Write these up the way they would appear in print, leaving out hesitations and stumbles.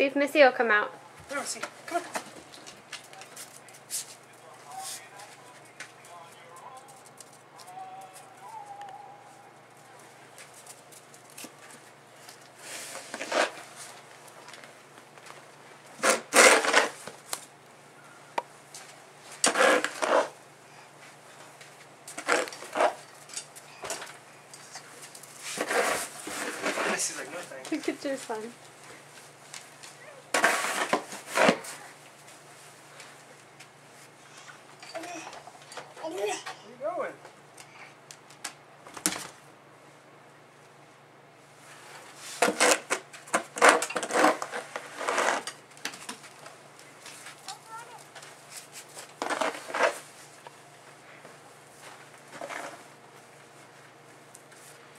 See if Missy will come out. Come on, Missy. Come on. Missy's like, no thanks. Look at your son. Where you going?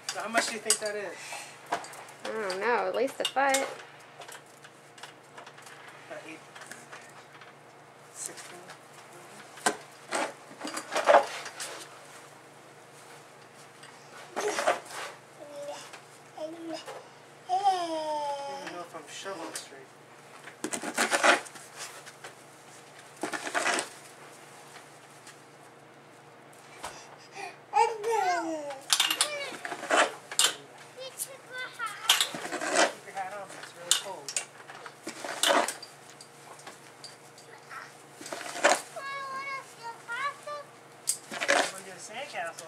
So how much do you think that is? I don't know, at least a foot. About 8, 16. I don't even know if I'm shoveling straight. Sandcastle.